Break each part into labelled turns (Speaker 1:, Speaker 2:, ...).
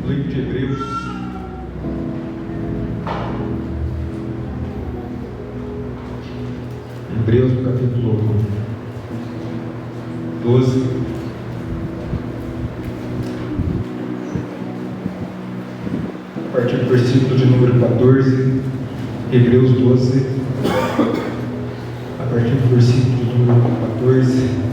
Speaker 1: do livro de Hebreus. Hebreus, no capítulo 12. A partir do versículo de número 14. Hebreus 12. A partir do versículo de número 14.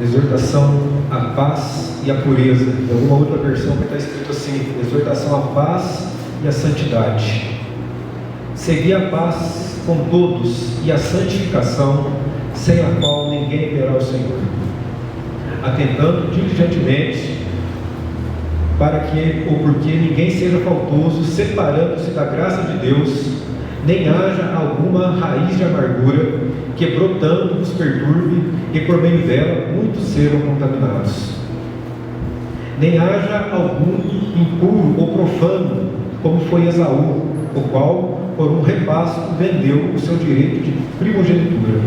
Speaker 1: Exortação à paz e à pureza. Em alguma outra versão que está escrito assim: exortação à paz e à santidade. Segui a paz com todos e a santificação, sem a qual ninguém verá o Senhor. Atentando diligentemente para que ou porque ninguém seja faltoso, separando-se da graça de Deus, nem haja alguma raiz de amargura que brotando vos perturbe, e por meio dela muitos serão contaminados. Nem haja algum impuro ou profano, como foi Esaú, o qual, por um repasto, vendeu o seu direito de primogenitura.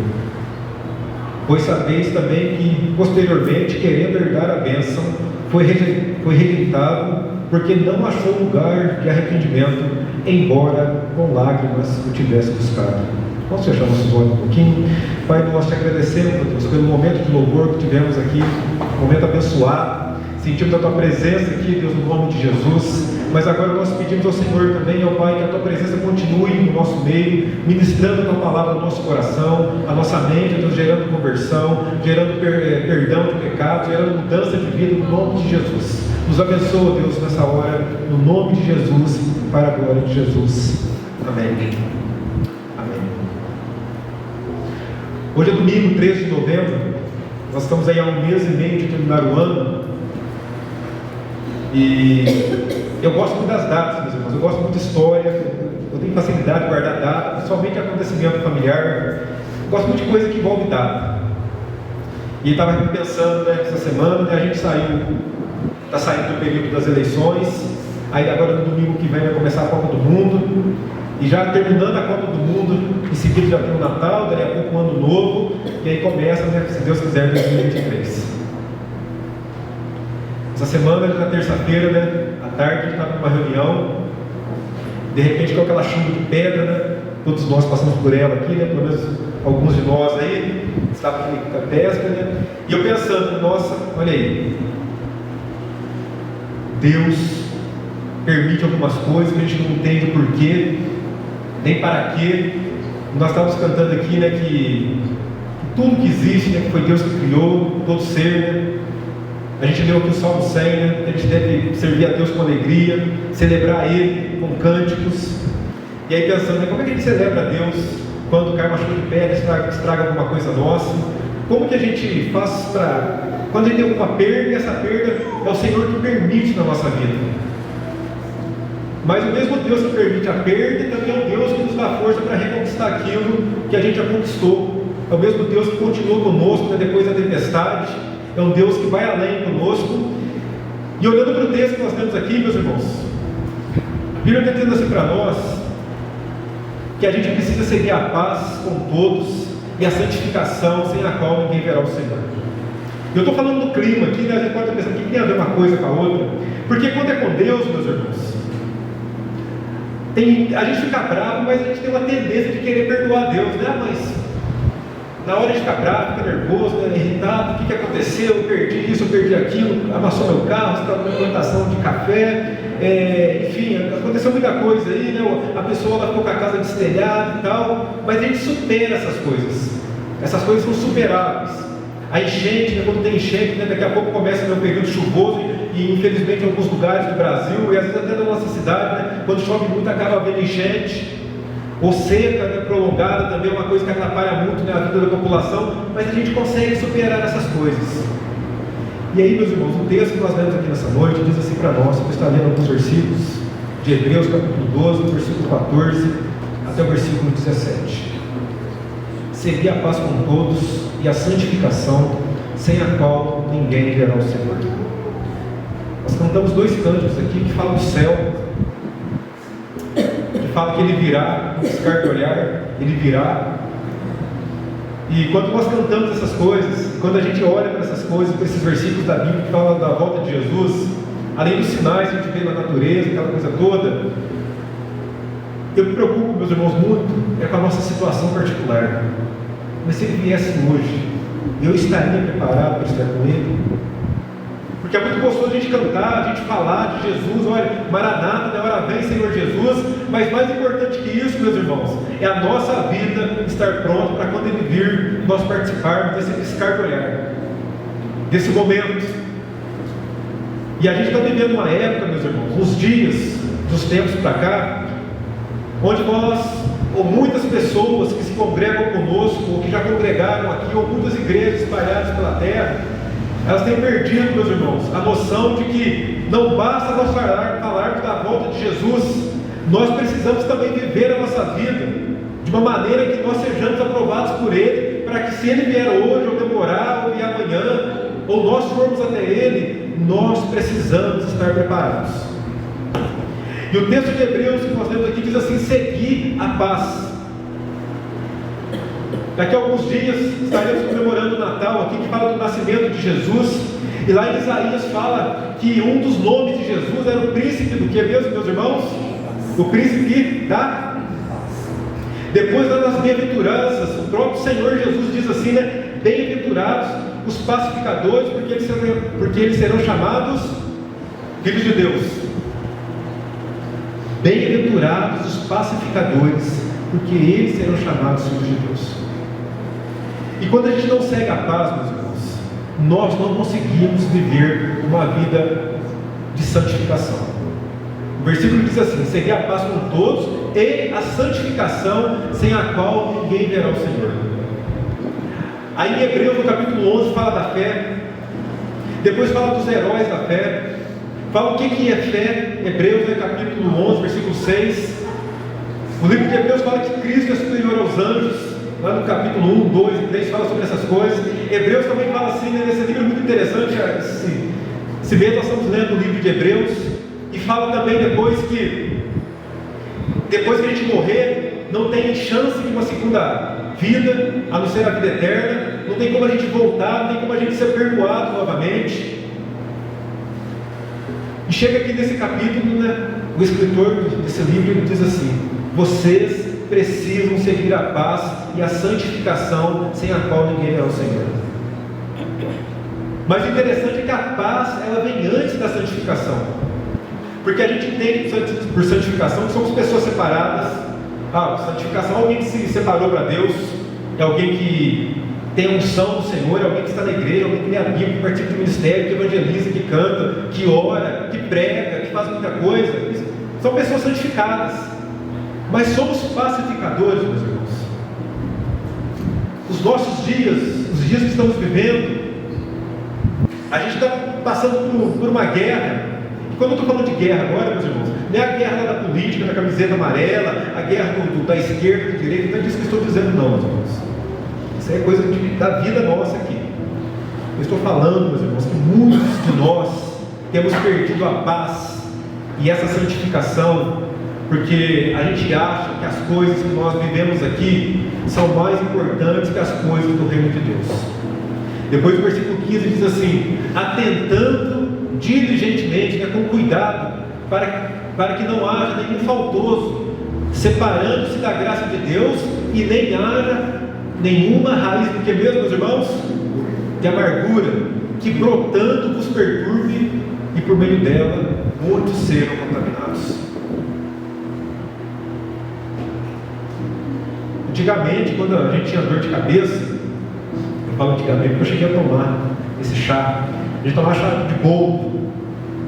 Speaker 1: Pois sabeis também que, posteriormente, querendo herdar a bênção, foi rejeitado, porque não achou lugar de arrependimento, embora com lágrimas o tivesse buscado. Vamos fechar nossos olhos um pouquinho. Pai, nós te agradecemos, meu Deus, pelo momento de louvor que tivemos aqui, um momento abençoado. Sentimos a tua presença aqui, Deus, no nome de Jesus. Mas agora nós pedimos ao Senhor também, ó Pai, que a tua presença continue no nosso meio, ministrando a tua palavra no nosso coração, a nossa mente, Deus, gerando conversão, gerando perdão de pecado, gerando mudança de vida no nome de Jesus. Nos abençoa, Deus, nessa hora, no nome de Jesus, para a glória de Jesus. Amém. Hoje é domingo, 13 de novembro, nós estamos aí há 1 mês e meio de terminar o ano, e eu gosto muito das datas, meus irmãos, eu gosto muito de história, eu tenho facilidade de guardar data, principalmente acontecimento familiar, eu gosto muito de coisa que envolve data. E estava pensando, né, essa semana, né, a gente está saindo do período das eleições, aí agora no domingo que vem vai começar a Copa do Mundo, e já terminando a Copa do Mundo, em seguida já tem o Natal, daqui a pouco o Ano Novo, e aí começa, né, se Deus quiser, 2023. Essa semana, na terça-feira, né, à tarde, a gente estava numa reunião, de repente com aquela chuva de pedra, né, todos nós passamos por ela aqui, né, pelo menos alguns de nós aí, estavam aqui com a pesca, né, e eu pensando, nossa, olha aí, Deus permite algumas coisas que a gente não entende o porquê, nem para quê. Nós estávamos cantando aqui, né, que tudo que existe, né, que foi Deus que criou, todo ser, né? A gente leu aqui o Salmo 100, né? A gente deve servir a Deus com alegria, celebrar Ele com cânticos. E aí pensando, né, como é que a gente celebra a Deus quando cai uma chuva de pedra, estraga alguma coisa nossa? Como que a gente faz para... Quando a gente tem alguma perda, e essa perda é o Senhor que permite na nossa vida. Mas o mesmo Deus que permite a perda também é o Deus que nos dá força para reconquistar aquilo que a gente já conquistou. É o mesmo Deus que continua conosco, né, depois da tempestade. É um Deus que vai além conosco. E olhando para o texto que nós temos aqui, meus irmãos, a Bíblia está dizendo assim para nós que a gente precisa seguir a paz com todos e a santificação, sem a qual ninguém verá o Senhor. Eu estou falando do clima aqui, né? A gente pode estar pensando que tem a ver uma coisa com a outra, porque quando é com Deus, meus irmãos, a gente fica bravo, mas a gente tem uma tendência de querer perdoar Deus, né? Mas na hora de ficar bravo, fica nervoso, né? Irritado, o que aconteceu? Eu perdi isso, eu perdi aquilo, amassou meu carro, estava com plantação de café, enfim, aconteceu muita coisa aí, né? A pessoa ela ficou com a casa destelhada e tal, mas a gente supera essas coisas são superáveis. A enchente, né? Quando tem enchente, né? Daqui a pouco começa o período chuvoso, e infelizmente em alguns lugares do Brasil, e às vezes até na nossa cidade, né? Quando chove muito acaba havendo enchente, ou seca, né? Prolongada também é uma coisa que atrapalha muito, né, a vida da população, mas a gente consegue superar essas coisas. E aí, meus irmãos, o texto que nós lemos aqui nessa noite diz assim para nós, eu estou lendo alguns versículos de Hebreus capítulo 12, do versículo 14 até o versículo 17. Segui a paz com todos e a santificação, sem a qual ninguém verá o Senhor. Nós cantamos 2 cânticos aqui que falam do céu, que fala que Ele virá, no piscar de olhar, Ele virá. E quando nós cantamos essas coisas, quando a gente olha para essas coisas, para esses versículos da Bíblia que falam da volta de Jesus, além dos sinais que a gente vê na natureza, aquela coisa toda, eu me preocupo, meus irmãos, muito com a nossa situação particular. Mas se Ele viesse hoje, eu estaria preparado para estar com Ele? Porque é muito gostoso a gente cantar, a gente falar de Jesus, olha, Maranata, da hora vem, Senhor Jesus, mas mais importante que isso, meus irmãos, é a nossa vida estar pronta para quando Ele vir, nós participarmos desse piscar de olhar, desse momento. E a gente está vivendo uma época, meus irmãos, nos dias, dos tempos para cá, onde nós, ou muitas pessoas que se congregam conosco, ou que já congregaram aqui, ou muitas igrejas espalhadas pela terra, elas têm perdido, meus irmãos, a noção de que não basta nós falarmos da volta de Jesus, nós precisamos também viver a nossa vida de uma maneira que nós sejamos aprovados por Ele, para que se Ele vier hoje, ou demorar, ou vier amanhã, ou nós formos até Ele, nós precisamos estar preparados. E o texto de Hebreus que nós lemos aqui diz assim: segui a paz. Daqui a alguns dias estaremos comemorando o Natal aqui, que fala do nascimento de Jesus. E lá em Isaías fala que um dos nomes de Jesus era o príncipe do que mesmo, meus irmãos? O príncipe da paz. Depois lá nas bem-aventuranças, o próprio Senhor Jesus diz assim, né? Bem-aventurados os pacificadores, porque eles serão chamados filhos de Deus. Bem-aventurados os pacificadores, porque eles serão chamados filhos de Deus. E quando a gente não segue a paz, meus irmãos, nós não conseguimos viver uma vida de santificação. O versículo diz assim: seguir a paz com todos e a santificação, sem a qual ninguém verá o Senhor. Aí em Hebreus, no capítulo 11, fala da fé. Depois fala dos heróis da fé. Fala o que é fé. Hebreus, no capítulo 11, versículo 6. O livro de Hebreus fala que Cristo é superior aos anjos. Lá no capítulo 1, 2 e 3 fala sobre essas coisas. Hebreus também fala assim, né, nesse livro é muito interessante, esse mês nós estamos lendo o livro de Hebreus, e fala também depois que depois que a gente morrer, não tem chance de uma segunda vida, a não ser a vida eterna, não tem como a gente voltar, não tem como a gente ser perdoado novamente. E chega aqui nesse capítulo, né, o escritor desse livro ele diz assim: vocês precisam seguir a paz e a santificação, sem a qual ninguém verá o Senhor. Mas o interessante é que a paz, ela vem antes da santificação, porque a gente entende por santificação que somos pessoas separadas. Santificação é alguém que se separou para Deus, é alguém que tem a unção do Senhor, é alguém que está na igreja, é alguém que lê a Bíblia, que participa do ministério, que evangeliza, que canta, que ora, que prega, que faz muita coisa. São pessoas santificadas. Mas somos pacificadores, meus irmãos. Os nossos dias, os dias que estamos vivendo, a gente está passando por uma guerra. E quando eu estou falando de guerra agora, meus irmãos, não é a guerra da política, da camiseta amarela, a guerra da esquerda, da direita, não é disso que eu estou dizendo não, meus irmãos. Isso é coisa da vida nossa aqui. Eu estou falando, meus irmãos, que muitos de nós temos perdido a paz e essa santificação, porque a gente acha que as coisas que nós vivemos aqui são mais importantes que as coisas do reino de Deus. Depois o versículo 15 diz assim: atentando diligentemente, com cuidado, para que não haja nenhum faltoso, separando-se da graça de Deus, e nem haja nenhuma raiz do que mesmo, meus irmãos? De amargura, que brotando vos perturbe, e por meio dela muitos serão contaminados. Antigamente, quando a gente tinha dor de cabeça, eu falo antigamente porque eu cheguei a tomar esse chá. A gente tomava chá de boldo,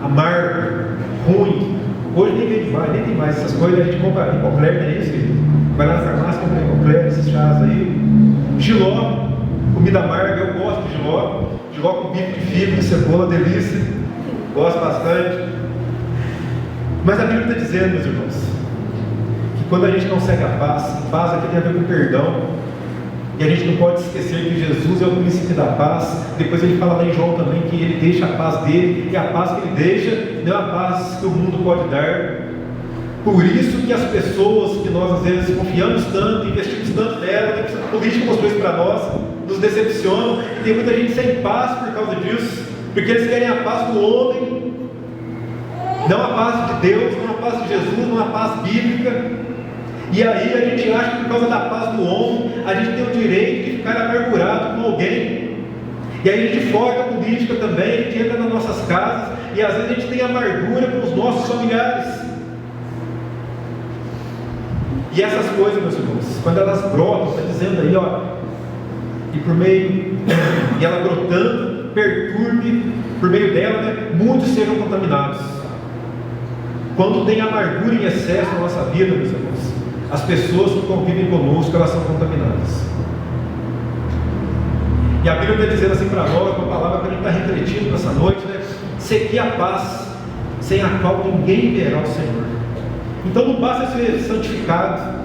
Speaker 1: amargo, ruim. Hoje nem vende mais, nem tem mais essas coisas. A gente compra Ecocler, não é isso? Vai lá na farmácia, compra Ecocler, esses chás aí. Giló, comida amarga, eu gosto de giló. Giló com bico de fígado, de cebola, delícia. Gosto bastante. Mas a Bíblia está dizendo, meus irmãos, quando a gente não segue a paz aqui tem a ver com perdão, e a gente não pode esquecer que Jesus é o príncipe da paz. Depois ele fala lá em João também que ele deixa a paz dele, e a paz que ele deixa não é a paz que o mundo pode dar. Por isso que as pessoas que nós às vezes confiamos tanto, investimos tanto nela, né? A política mostrou isso para nós, nos decepcionam, e tem muita gente sem paz por causa disso, porque eles querem a paz do homem, não a paz de Deus, não a paz de Jesus, não a paz bíblica. E aí a gente acha que por causa da paz do homem, a gente tem o direito de ficar amargurado com alguém. E aí a gente foge da política também, a gente entra nas nossas casas, e às vezes a gente tem amargura com os nossos familiares. E essas coisas, meus irmãos, quando elas brotam, está dizendo aí, ó, e por meio, e ela brotando, perturbe, por meio dela, né, muitos sejam contaminados. Quando tem amargura em excesso na nossa vida, meus irmãos, as pessoas que convivem conosco, elas são contaminadas. E a Bíblia está dizendo assim para nós, uma palavra que a gente está refletindo nessa noite, né? Segui a paz, sem a qual ninguém verá o Senhor. Então não basta ser santificado,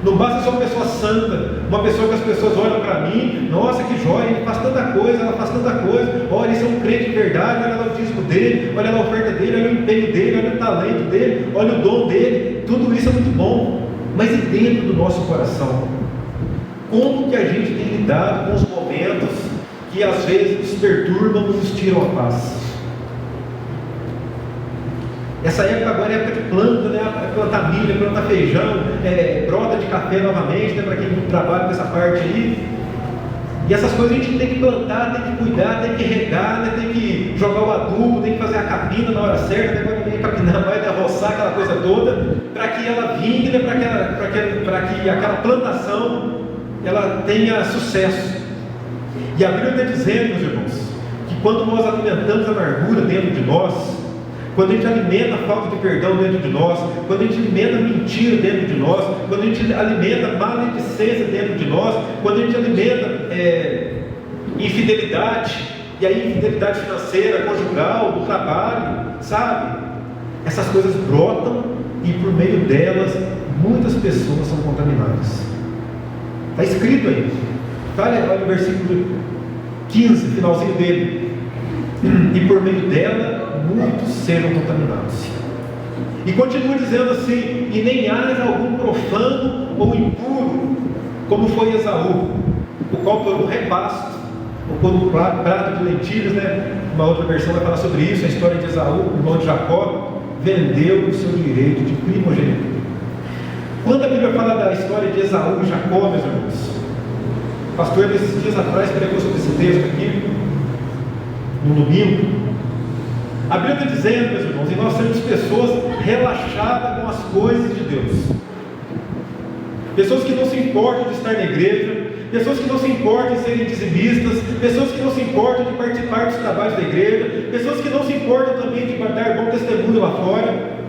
Speaker 1: não basta ser uma pessoa santa, uma pessoa que as pessoas olham para mim, nossa que joia, ele faz tanta coisa, ela faz tanta coisa, olha, esse é um crente de verdade, olha lá o dízimo dele, olha lá a oferta dele, olha o empenho dele, olha o talento dele, olha o dom dele, tudo isso é muito bom. Mas e dentro do nosso coração? Como que a gente tem lidado com os momentos que às vezes nos perturbam, nos tiram a paz? Essa época agora é época de planta, né? É plantar milho, é plantar feijão, brota de café novamente, né? Para quem trabalha com essa parte aí. E essas coisas a gente tem que plantar, tem que cuidar, tem que regar, né? Tem que jogar o adubo, tem que fazer a capina na hora certa, né? Quando vem a capinar, vai roçar aquela coisa toda, para que ela vingue, né? Para que aquela plantação ela tenha sucesso. E a Bíblia está dizendo, meus irmãos, que quando nós alimentamos a amargura dentro de nós, quando a gente alimenta a falta de perdão dentro de nós, quando a gente alimenta a mentira dentro de nós, quando a gente alimenta a maledicência dentro de nós, quando a gente alimenta infidelidade, e aí infidelidade financeira, conjugal, do trabalho, sabe? Essas coisas brotam e por meio delas muitas pessoas são contaminadas. Está escrito aí. Olha o versículo 15, finalzinho dele. E por meio dela muitos serão contaminados. E continua dizendo assim: e nem haja algum profano ou impuro, como foi Esaú, o qual por um repasto, ou por um prato de lentilhas, né? Uma outra versão vai falar sobre isso, a história de Esaú, irmão de Jacó, vendeu o seu direito de primogenitura. Quando a Bíblia fala da história de Esaú e Jacó, meus irmãos, o pastor nesses dias atrás pregou sobre esse texto aqui, no domingo. A Bíblia está dizendo, meus irmãos, e nós somos pessoas relaxadas com as coisas de Deus, pessoas que não se importam de estar na igreja, pessoas que não se importam de serem dizimistas, pessoas que não se importam de participar dos trabalhos da igreja, pessoas que não se importam também de dar bom testemunho lá fora.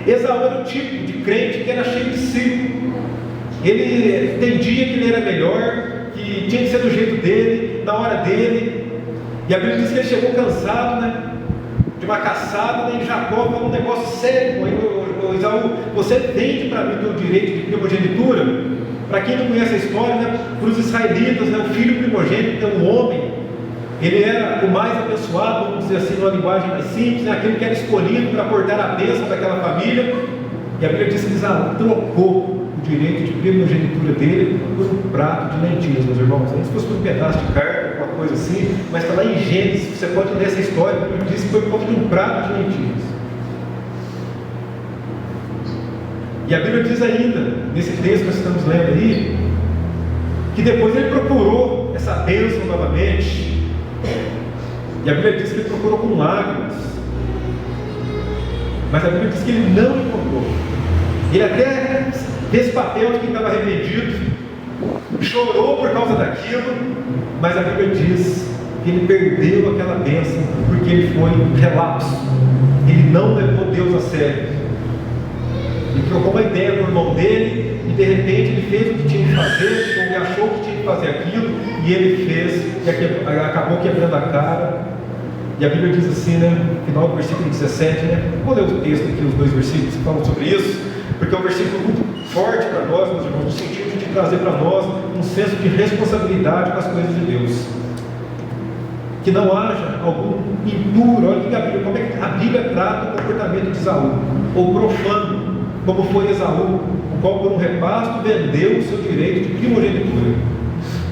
Speaker 1: Esaú era o tipo de crente que era cheio de si. Ele entendia que ele era melhor, que tinha que ser do jeito dele, na hora dele. E a Bíblia diz que ele chegou cansado, né? De uma caçada, né? E Jacó falou um negócio sério com ele: Esaú, você vende para mim o direito de primogenitura? Para quem não conhece a história, né? Para os israelitas, né? O filho primogênito é um homem. Ele era o mais abençoado, vamos dizer assim, numa linguagem mais simples, né? Aquele que era escolhido para portar a bênção daquela família. E a Bíblia diz que Esaú trocou o direito de primogenitura dele por um prato de lentilhas, meus irmãos. Se fosse por um pedaço de carne, alguma coisa assim, mas está lá em Gênesis, você pode ler essa história, a Bíblia diz que foi por conta de um prato de lentilhas. E a Bíblia diz ainda, nesse texto que nós estamos lendo aí, que depois ele procurou essa bênção novamente. E a Bíblia diz que ele procurou com lágrimas. Mas a Bíblia diz que ele não encontrou. Ele até fez papel de quem estava arrependido, chorou por causa daquilo, mas a Bíblia diz que ele perdeu aquela bênção porque ele foi relapso. Ele não levou Deus a sério. Ele trocou uma ideia com o irmão dele e de repente ele fez o que tinha que fazer, ou ele achou que tinha que fazer aquilo, e ele fez, e acabou quebrando a cara. E a Bíblia diz assim, né, no final do versículo 17, né? Vou ler o texto aqui, os dois versículos que falam sobre isso, porque é um versículo muito forte para nós, meus irmãos, no sentido de trazer para nós um senso de responsabilidade com as coisas de Deus. Que não haja algum impuro. Olha que a Bíblia, como é que a Bíblia trata o comportamento de Esaú, ou profano. como foi Esaú, o qual por um repasto vendeu o seu direito de primogenitura.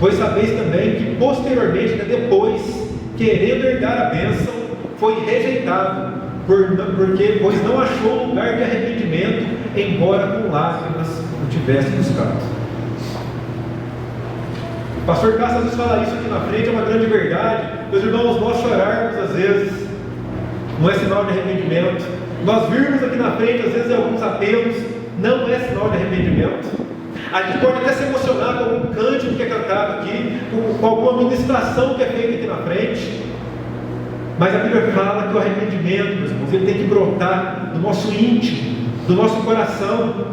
Speaker 1: Pois sabeis também que posteriormente, depois, querendo herdar a bênção, foi rejeitado, pois não achou lugar de arrependimento, embora com lágrimas o tivesse buscado. O pastor Castro às vezes fala isso aqui na frente, é uma grande verdade. Meus irmãos, nós chorarmos às vezes não é sinal de arrependimento. Nós virmos aqui na frente às vezes alguns apelos, não é sinal de arrependimento. A gente pode até se emocionar com algum cântico que é cantado aqui, com alguma ministração que é feita aqui na frente, mas a Bíblia fala que o arrependimento, meus irmãos, ele tem que brotar do nosso íntimo, do nosso coração.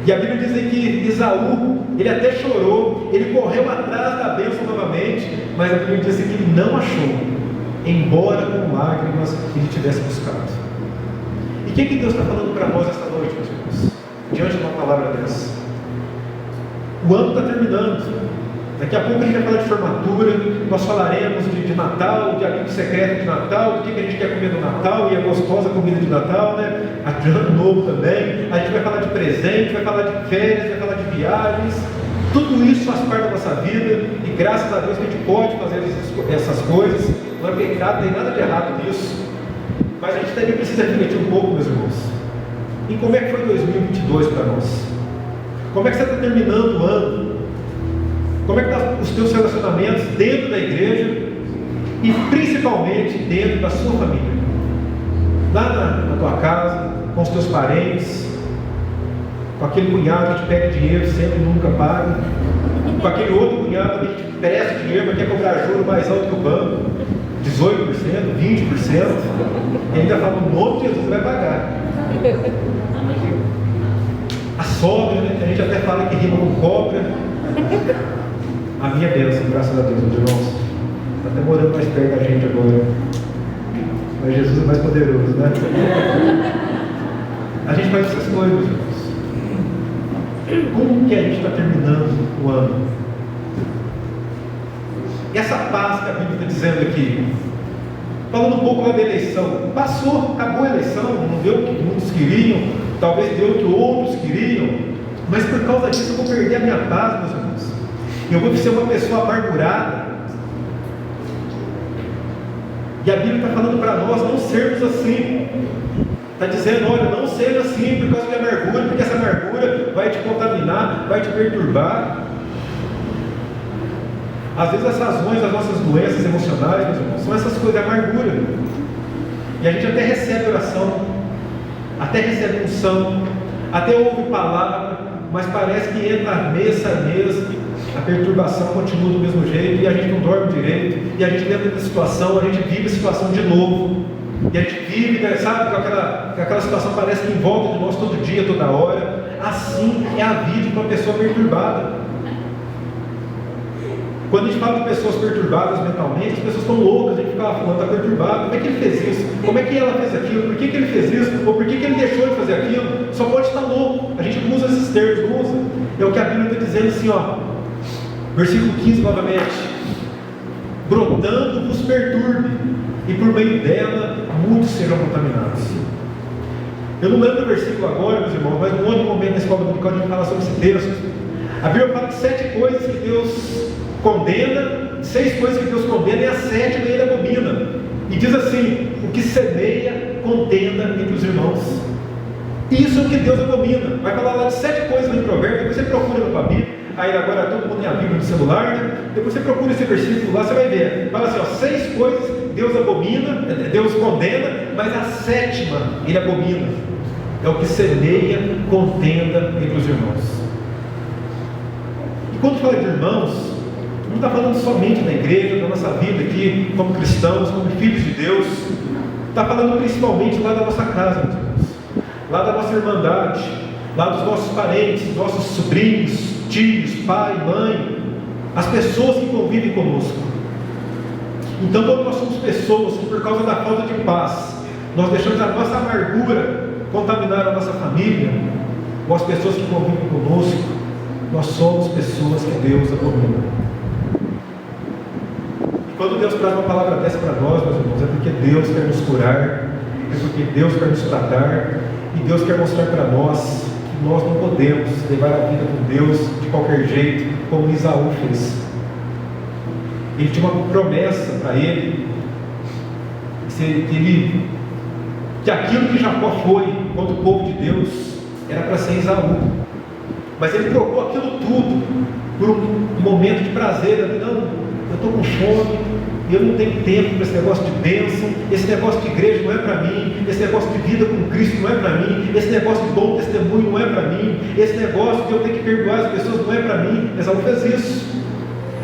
Speaker 1: E a Bíblia diz que Esaú, ele até chorou, ele correu atrás da bênção novamente, mas a Bíblia diz que ele não achou, embora com lágrimas ele tivesse buscado. E o que Deus está falando para nós esta noite, meus irmãos, diante de uma palavra dessa? O ano está terminando. Daqui a pouco a gente vai falar de formatura, nós falaremos de Natal, de amigo secreto de Natal, do que a gente quer comer no Natal, e a gostosa comida de Natal, né? De Ano Novo também. A gente vai falar de presente, vai falar de férias, vai falar de viagens. Tudo isso faz parte da nossa vida, e graças a Deus que a gente pode fazer essas coisas. Não é pecado, não tem nada de errado nisso. Mas a gente também precisa refletir um pouco, meus irmãos, em como é que foi 2022 para nós. Como é que você está terminando o ano? Como é que estão os teus relacionamentos dentro da igreja e principalmente dentro da sua família? Lá na tua casa, com os teus parentes, com aquele cunhado que te pede dinheiro sempre e nunca paga, com aquele outro cunhado que te presta dinheiro, mas quer cobrar juro mais alto que o banco, 18%, 20%, e ainda fala o nome de Jesus, vai pagar. A sogra, né? A gente até fala que rima com cobra. A minha bênção, graças a Deus, meus irmãos. Está até morando mais perto da gente agora. Mas Jesus é mais poderoso, né? A gente faz essas coisas, meus irmãos. Como que a gente está terminando o ano? E essa paz que a Bíblia está dizendo aqui, falando um pouco lá da eleição, passou, acabou a eleição, não deu o que muitos queriam, talvez deu o que outros queriam, mas por causa disso eu vou perder a minha paz, meus irmãos. Eu vou ser uma pessoa amargurada. E a Bíblia está falando para nós não sermos assim. Está dizendo, olha, não seja assim por causa de amargura, porque essa amargura vai te contaminar, vai te perturbar. Às vezes as razões das nossas doenças emocionais, meus irmãos, são essas coisas de amargura. E a gente até recebe oração, até recebe unção, até ouve palavra, mas parece que entra mês a mês, a perturbação continua do mesmo jeito, e a gente não dorme direito, e a gente dentro da situação, a gente vive a situação de novo, e a gente vive, sabe, com aquela situação parece que em volta de nós todo dia, toda hora. Assim é a vida de uma pessoa perturbada. Quando a gente fala de pessoas perturbadas mentalmente, as pessoas estão loucas, a gente fica falando, está perturbado, como é que ele fez isso? Como é que ela fez aquilo? Por que ele fez isso? Ou por que ele deixou de fazer aquilo? Só pode estar louco. A gente não usa esses termos, não usa. É o que a Bíblia está dizendo assim, ó. Versículo 15 novamente. Brotando vos perturbe, e por meio dela muitos serão contaminados. Eu não lembro do versículo agora, meus irmãos, mas num outro momento na escola dominical a gente fala sobre esse texto. A Bíblia fala de 7 coisas que Deus condena, 6 coisas que Deus condena, e a 7ª ele abomina. E diz assim: o que semeia, contenda entre os irmãos. Isso é o que Deus abomina. Vai falar lá de 7 coisas no provérbio, depois você procura na tua Bíblia. Aí agora todo mundo tem a Bíblia no celular, né? Depois você procura esse versículo lá, você vai ver. Fala assim, ó, 6 coisas Deus abomina, Deus condena, mas a 7ª ele abomina. É o que semeia, contenda entre os irmãos. E quando fala de irmãos, não está falando somente da igreja, da nossa vida aqui, como cristãos, como filhos de Deus. Está falando principalmente lá da nossa casa, meus irmãos. Lá da nossa irmandade, lá dos nossos parentes, nossos sobrinhos, tios, pai, mãe, as pessoas que convivem conosco. Então, quando nós somos pessoas que, por causa da falta de paz, nós deixamos a nossa amargura contaminar a nossa família, ou as pessoas que convivem conosco, nós somos pessoas que Deus abomina. E quando Deus traz uma palavra dessa para nós, meus irmãos, é porque Deus quer nos curar, é porque Deus quer nos tratar, e Deus quer mostrar para nós nós não podemos levar a vida com Deus de qualquer jeito, como Isaú fez. Ele tinha uma promessa para ele, que aquilo que Jacó foi contra o povo de Deus era para ser Isaú. Mas ele trocou aquilo tudo por um momento de prazer. Não, eu estou com fome, eu não tenho tempo para esse negócio de bênção, esse negócio de igreja não é para mim, esse negócio de vida com Cristo não é para mim, esse negócio de bom testemunho não é para mim, esse negócio de eu ter que perdoar as pessoas não é para mim. Esaú fez isso.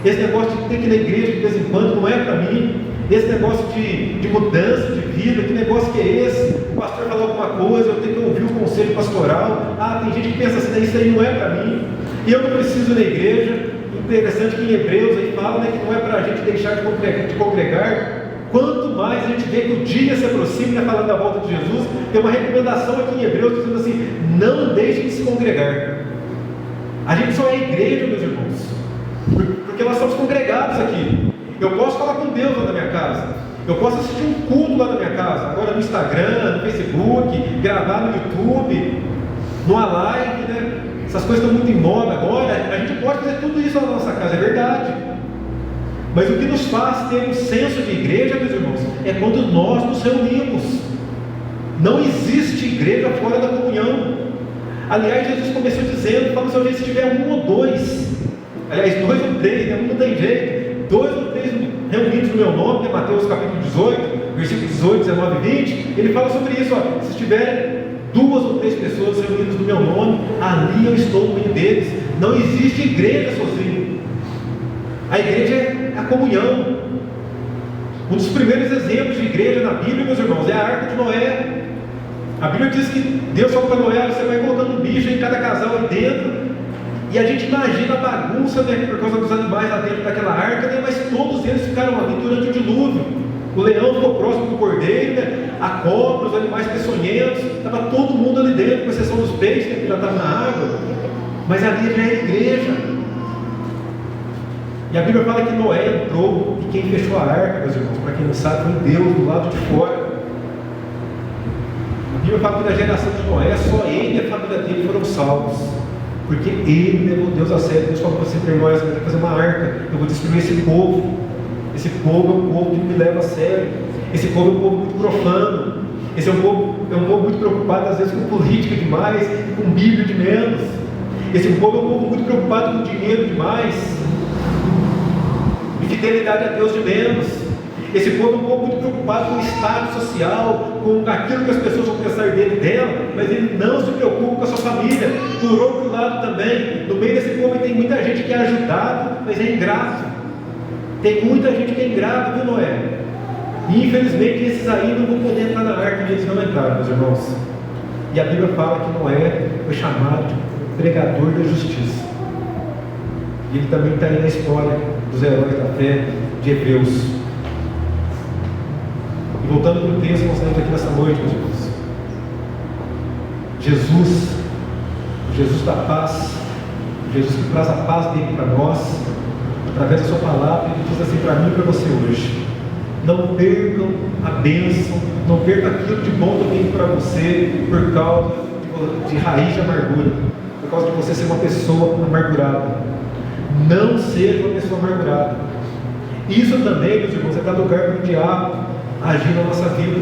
Speaker 1: Esse negócio de ter que ir na igreja de vez em quando não é para mim. Esse negócio de mudança de vida, que negócio que é esse? O pastor falou alguma coisa, eu tenho que ouvir o conselho pastoral. Tem gente que pensa assim, isso aí não é para mim, e eu não preciso ir na igreja. Interessante que em Hebreus aí fala, que não é para a gente deixar de congregar. Quanto mais a gente vê que o dia se aproxima, falando da volta de Jesus, tem uma recomendação aqui em Hebreus dizendo assim: não deixem de se congregar. A gente só é igreja, meus irmãos, porque nós somos congregados aqui. Eu posso falar com Deus lá na minha casa, eu posso assistir um culto lá na minha casa, agora no Instagram, no Facebook, gravar no YouTube, numa live, né? Essas coisas estão muito em moda agora. A gente pode fazer tudo isso na nossa casa, é verdade. Mas o que nos faz ter um senso de igreja, meus irmãos, é quando nós nos reunimos. Não existe igreja fora da comunhão. Aliás, Jesus começou dizendo, falando assim: se tiver um ou dois, aliás, 2 ou 3, né? Um não tem jeito, 2 ou 3 reunidos no meu nome, né? Mateus capítulo 18, versículos 18, 19 e 20, ele fala sobre isso, se tiverem 2 ou 3 pessoas reunidas no meu nome, ali eu estou no meio deles. Não existe igreja sozinho. A igreja é a comunhão. Um dos primeiros exemplos de igreja na Bíblia, meus irmãos, é a Arca de Noé. A Bíblia diz que Deus falou para Noé: você vai colocando um bicho em cada casal aí dentro. E a gente imagina a bagunça, né, por causa dos animais lá dentro daquela arca, né, mas todos eles ficaram ali durante o dilúvio. O leão ficou próximo do cordeiro, né, a cobra, os animais peçonhentos, estava todo mundo ali dentro, com exceção dos peixes, né, que já estavam na água. Mas ali já é igreja. E a Bíblia fala que Noé entrou, e quem fechou a arca, meus irmãos, para quem não sabe, foi Deus do lado de fora. A Bíblia fala que na geração de Noé, só ele e a família dele foram salvos, porque ele levou Deus a sério. Deus falou assim para Noé: você vai fazer uma arca, eu vou destruir esse povo. Esse povo é um povo que me leva a sério. Esse povo é um povo muito profano. Esse é um povo muito preocupado às vezes com política demais e com Bíblia de menos. Esse povo é um povo muito preocupado com dinheiro demais e fidelidade a Deus de menos. Esse povo é um povo muito preocupado com o estado social, com aquilo que as pessoas vão pensar dele e dela, mas ele não se preocupa com a sua família. Por outro lado também, no meio desse povo tem muita gente que é ajudado, mas é ingrato. Tem muita gente que é ingrata, viu, Noé? E infelizmente esses aí não vão poder entrar na arca, e eles não entraram, meus irmãos. E a Bíblia fala que Noé foi chamado de pregador da justiça. E ele também está aí na história dos heróis da fé de Hebreus. E voltando para o texto que nós temos aqui nessa noite, meus irmãos, Jesus da paz, Jesus que traz a paz dele para nós, através da sua palavra, ele diz assim para mim e para você hoje: não percam a bênção, não percam aquilo de bom que eu tenho para você por causa de raiz de amargura, por causa de você ser uma pessoa amargurada. Não seja uma pessoa amargurada. Isso também, meus irmãos, é dar lugar para o diabo agir na nossa vida.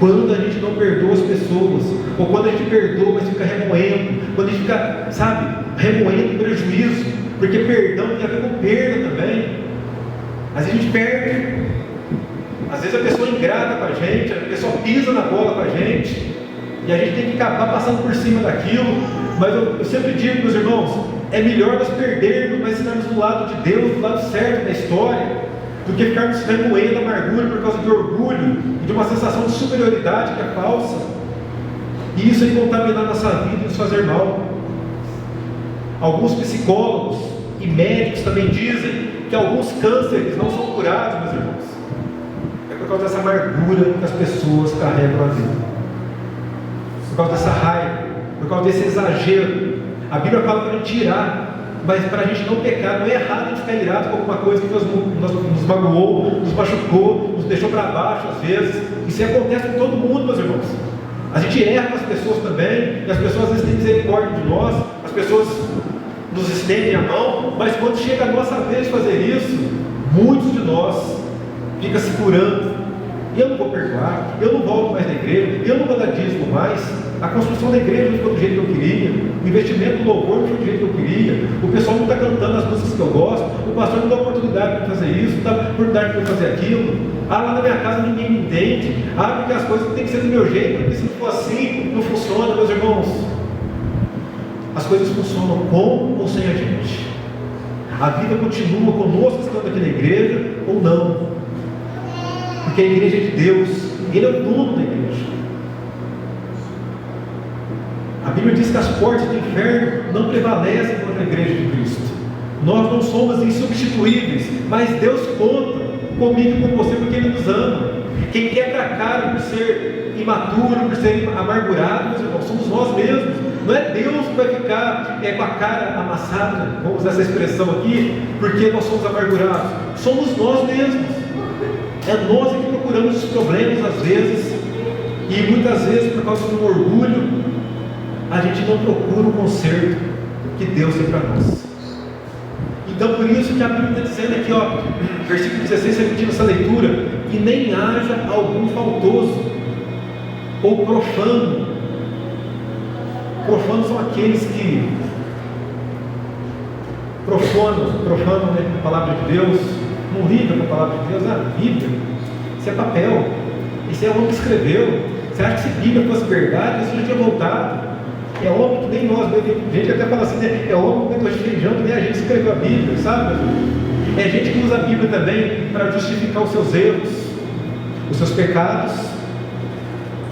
Speaker 1: Quando a gente não perdoa as pessoas, ou quando a gente perdoa, mas fica remoendo, quando a gente fica, remoendo o prejuízo, porque perdão tem a ver com perda também. Às vezes a gente perde, às vezes a pessoa é ingrata com a gente, a pessoa pisa na bola com a gente, e a gente tem que acabar passando por cima daquilo. Mas eu sempre digo, meus irmãos, é melhor nós perdermos, mas estarmos do lado de Deus, do lado certo da história, do que ficarmos remoendo a amargura por causa de orgulho e de uma sensação de superioridade que é falsa. E isso aí contaminar nossa vida e nos fazer mal. Alguns psicólogos e médicos também dizem que alguns cânceres não são curados, meus irmãos. É por causa dessa amargura que as pessoas carregam na vida, por causa dessa raiva, por causa desse exagero. A Bíblia fala para a gente tirar, mas para a gente não pecar. Não é errado a gente ficar irado com alguma coisa que nos magoou, nos machucou, nos deixou para baixo às vezes. Isso acontece com todo mundo, meus irmãos. A gente erra com as pessoas também, e as pessoas às vezes têm misericórdia de nós, as pessoas nos estendem a mão, mas quando chega a nossa vez de fazer isso, muitos de nós ficam segurando. Eu não vou perdoar, eu não volto mais na igreja, eu não vou dar dízimo mais. A construção da igreja não ficou do jeito que eu queria, o investimento do louvor não foi do jeito que eu queria, o pessoal não está cantando as músicas que eu gosto, o pastor não dá oportunidade para fazer isso, não dá oportunidade para fazer aquilo. Lá na minha casa ninguém me entende, porque as coisas têm que ser do meu jeito, porque se não for assim, não funciona, meus irmãos. As coisas funcionam com ou sem a gente. A vida continua conosco estando aqui na igreja ou não. Porque a igreja é de Deus, Ele é o dono da igreja. A Bíblia diz que as portas do inferno não prevalecem contra a igreja de Cristo. Nós não somos insubstituíveis, mas Deus conta comigo e com você porque Ele nos ama. Quem quebra a cara por ser imaturo, por ser amargurado, meus irmãos, somos nós mesmos. Não é Deus que vai ficar com a cara amassada, vamos usar essa expressão aqui, porque nós somos amargurados. Somos nós mesmos. É nós que procuramos os problemas às vezes, e muitas vezes por causa do orgulho, a gente não procura o conserto que Deus tem para nós. Então por isso que a Bíblia está dizendo aqui, versículo 16, repetindo essa leitura, que nem haja algum faltoso ou profano. Profanos são aqueles que profanam a palavra de Deus, não lidam com a palavra de Deus. Bíblia, isso é papel, isso é o homem que escreveu. Você acha que se Bíblia fosse verdade, isso já tinha voltado. É homem que nem nós, gente que até fala assim, é homem que nós feijão, que nem a gente escreveu a Bíblia, sabe? É gente que usa a Bíblia também para justificar os seus erros, os seus pecados.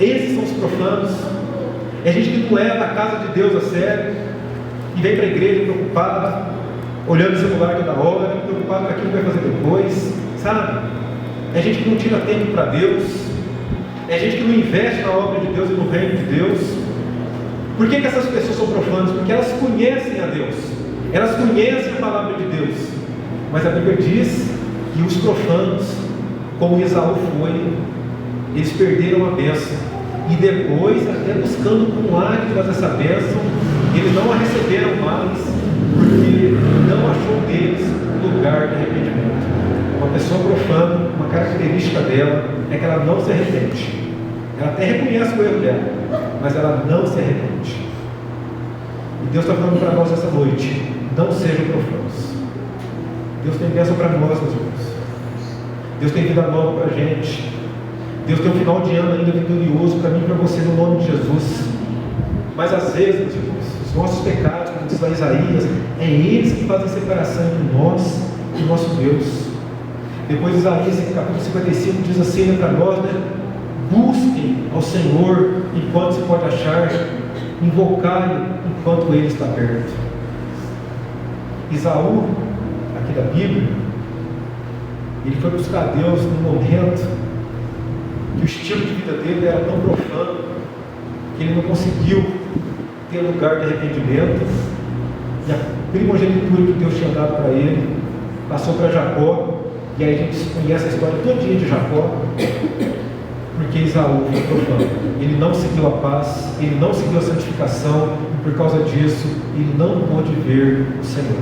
Speaker 1: Esses são os profanos. É gente que não leva a casa de Deus a sério e vem para a igreja preocupada, olhando o celular toda hora, preocupado com aquilo que vai fazer depois, sabe? É gente que não tira tempo para Deus, é gente que não investe na obra de Deus e no reino de Deus. Por que essas pessoas são profanas? Porque elas conhecem a Deus, elas conhecem a palavra de Deus, mas a Bíblia diz que os profanos, como Esaú foi, eles perderam a bênção. E depois, até buscando com lágrimas essa bênção, eles não a receberam mais, porque não achou deles lugar de arrependimento. Uma pessoa profana, uma característica dela é que ela não se arrepende. Ela até reconhece o erro dela, mas ela não se arrepende. E Deus está falando para nós essa noite: não sejam profanos. Deus tem bênção para nós, meus irmãos. Deus tem vida nova para a gente. Deus tem um final de ano ainda vitorioso para mim e para você, no nome de Jesus. Mas às vezes, meus irmãos, os nossos pecados, como diz lá Isaías, é eles que fazem separação entre nós e o nosso Deus. Depois Isaías, no capítulo 55, diz assim para nós, busquem ao Senhor enquanto se pode achar, invocai-o enquanto Ele está perto. Esaú, aqui da Bíblia, ele foi buscar Deus no momento que o estilo de vida dele era tão profano que ele não conseguiu ter lugar de arrependimento, e a primogenitura que Deus tinha dado para ele passou para Jacó. E aí a gente conhece a história todinha de Jacó, porque Esaú foi profano. Ele não seguiu a paz, ele não seguiu a santificação, e por causa disso ele não pôde ver o Senhor.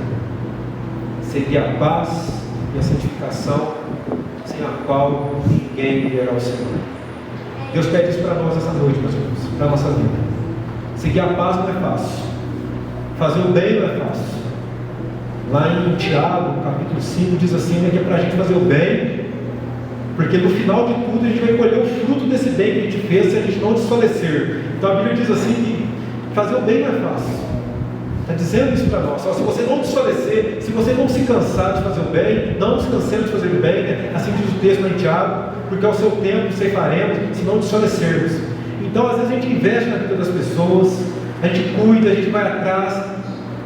Speaker 1: Seria a paz e a santificação, sem a qual ninguém verá o Senhor. Deus pede isso para nós essa noite, meus irmãos, para a nossa vida. Seguir a paz não é fácil, fazer o bem não é fácil. Lá em Tiago, no capítulo 5, diz assim, que é para a gente fazer o bem, porque no final de tudo a gente vai colher o fruto desse bem que a gente fez, se a gente não desfalecer. Então a Bíblia diz assim que fazer o bem não é fácil. Está dizendo isso para nós. Se você não desfalecer, se você não se cansar de fazer o bem, não se cansando de fazer o bem, assim diz o texto lá em Tiago, porque ao seu tempo ceifaremos, se não desfalecermos. Então às vezes a gente investe na vida das pessoas, a gente cuida, a gente vai atrás,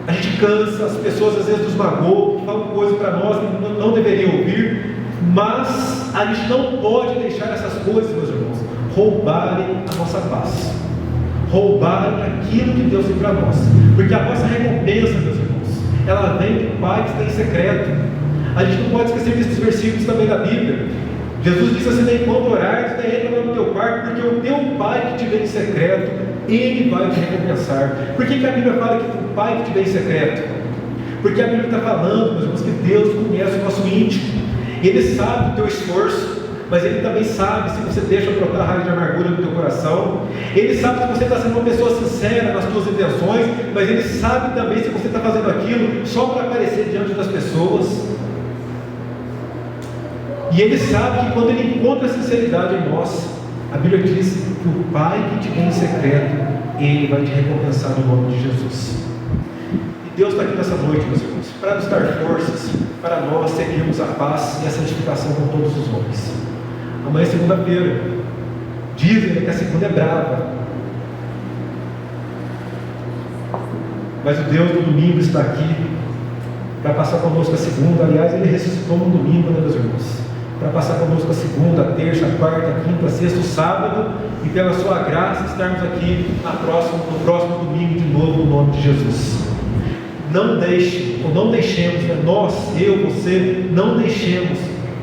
Speaker 1: a gente cansa, as pessoas às vezes nos magoam, falam coisas para nós que não deveriam ouvir, mas a gente não pode deixar essas coisas, meus irmãos, roubarem a nossa paz, roubarem aquilo que Deus tem para nós, porque a nossa recompensa, meus irmãos, ela vem do Pai que está em secreto. A gente não pode esquecer desses versículos também da Bíblia, Jesus disse assim: enquanto orares, entra no teu quarto, porque o teu Pai que te vê em secreto, Ele vai te recompensar. Por que a Bíblia fala que o Pai que te vê em secreto? Porque a Bíblia está falando, meus irmãos, que Deus conhece o nosso íntimo. Ele sabe o teu esforço, mas Ele também sabe se você deixa brotar raiz de amargura no teu coração. Ele sabe se você está sendo uma pessoa sincera nas tuas intenções, mas Ele sabe também se você está fazendo aquilo só para aparecer diante das pessoas. E Ele sabe que quando Ele encontra a sinceridade em nós, a Bíblia diz que o Pai que te vê em secreto, Ele vai te recompensar no nome de Jesus. E Deus está aqui nessa noite, meus irmãos, para nos dar forças, para nós seguirmos a paz e a santificação com todos os homens. Amanhã é segunda-feira. Dizem que a segunda é brava, mas o Deus do domingo está aqui para passar conosco a segunda. Aliás, Ele ressuscitou no domingo, né, meus irmãos? Para passar conosco a segunda, a terça, a quarta, a quinta, a sexta, o sábado, e pela sua graça estarmos aqui no próximo domingo de novo, no nome de Jesus. Não deixemos, né, nós, eu, você, não deixemos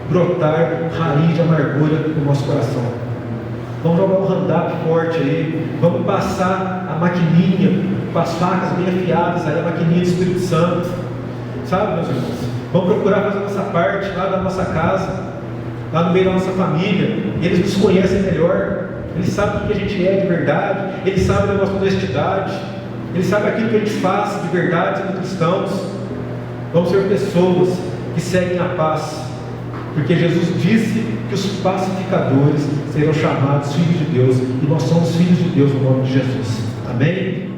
Speaker 1: brotar raiz de amargura no nosso coração. Vamos jogar um hand-up forte aí, vamos passar a maquininha, com as facas bem afiadas aí, a maquininha do Espírito Santo, sabe, meus irmãos? Vamos procurar fazer a nossa parte lá da nossa casa, lá no meio da nossa família. Eles nos conhecem melhor, eles sabem o que a gente é de verdade, eles sabem da nossa honestidade, eles sabem aquilo que a gente faz de verdade sendo cristãos. Vamos ser pessoas que seguem a paz, porque Jesus disse que os pacificadores serão chamados filhos de Deus, e nós somos filhos de Deus no nome de Jesus. Amém?